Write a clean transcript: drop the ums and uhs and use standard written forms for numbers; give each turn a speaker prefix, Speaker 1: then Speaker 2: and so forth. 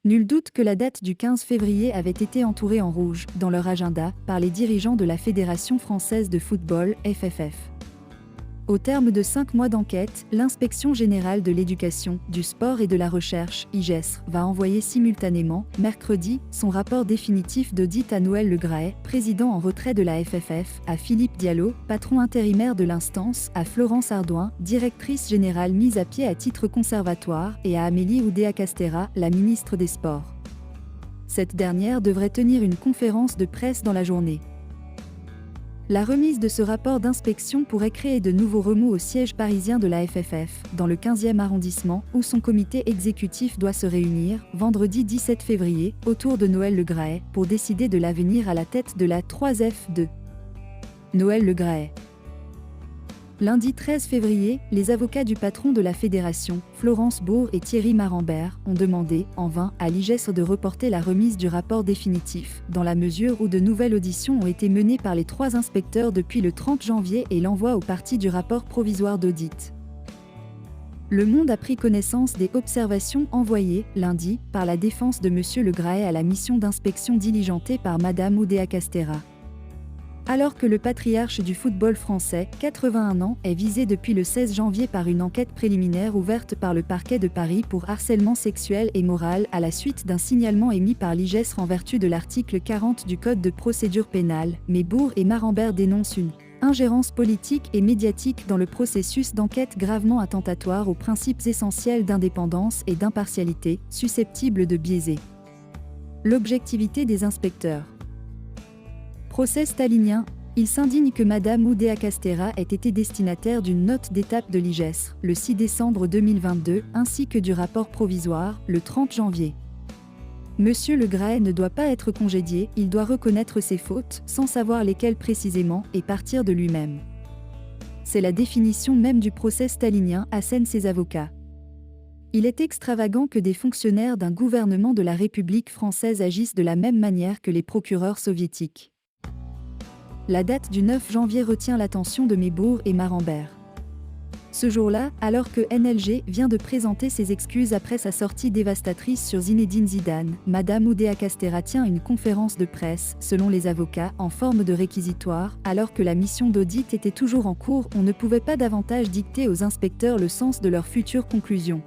Speaker 1: Nul doute que la date du 15 février avait été entourée en rouge, dans leur agenda, par les dirigeants de la Fédération française de football, FFF. Au terme de 5 mois d'enquête, l'Inspection générale de l'éducation, du sport et de la recherche, IGESR, va envoyer simultanément, mercredi, son rapport définitif d'audit à Noël Le Graët, président en retrait de la FFF, à Philippe Diallo, patron intérimaire de l'instance, à Florence Ardouin, directrice générale mise à pied à titre conservatoire, et à Amélie Oudéa-Castéra, la ministre des Sports. Cette dernière devrait tenir une conférence de presse dans la journée. La remise de ce rapport d'inspection pourrait créer de nouveaux remous au siège parisien de la FFF, dans le 15e arrondissement, où son comité exécutif doit se réunir, vendredi 17 février, autour de Noël Le Graët, pour décider de l'avenir à la tête de la 3F de Noël Le Graët. Lundi 13 février, les avocats du patron de la fédération, Florence Bourg et Thierry Marambert, ont demandé, en vain, à l'IGESR de reporter la remise du rapport définitif, dans la mesure où de nouvelles auditions ont été menées par les 3 inspecteurs depuis le 30 janvier et l'envoi aux parties du rapport provisoire d'audit. Le Monde a pris connaissance des observations envoyées, lundi, par la défense de M. Le Graët à la mission d'inspection diligentée par Mme Oudéa-Castéra. Alors que le patriarche du football français, 81 ans, est visé depuis le 16 janvier par une enquête préliminaire ouverte par le parquet de Paris pour harcèlement sexuel et moral à la suite d'un signalement émis par l'IGESR en vertu de l'article 40 du Code de procédure pénale, mais Bourg et Marambert dénoncent une ingérence politique et médiatique dans le processus d'enquête gravement attentatoire aux principes essentiels d'indépendance et d'impartialité, susceptibles de biaiser l'objectivité des inspecteurs. Procès stalinien, il s'indigne que Mme Oudéa-Castéra ait été destinataire d'une note d'étape de l'IGESR, le 6 décembre 2022, ainsi que du rapport provisoire, le 30 janvier. Monsieur Le Graët ne doit pas être congédié, il doit reconnaître ses fautes, sans savoir lesquelles précisément, et partir de lui-même. C'est la définition même du procès stalinien, assènent ses avocats. Il est extravagant que des fonctionnaires d'un gouvernement de la République française agissent de la même manière que les procureurs soviétiques. La date du 9 janvier retient l'attention de Bourg et Marambert. Ce jour-là, alors que NLG vient de présenter ses excuses après sa sortie dévastatrice sur Zinedine Zidane, Mme Oudéa-Castéra tient une conférence de presse, selon les avocats, en forme de réquisitoire, alors que la mission d'audit était toujours en cours, on ne pouvait pas davantage dicter aux inspecteurs le sens de leurs futures conclusions.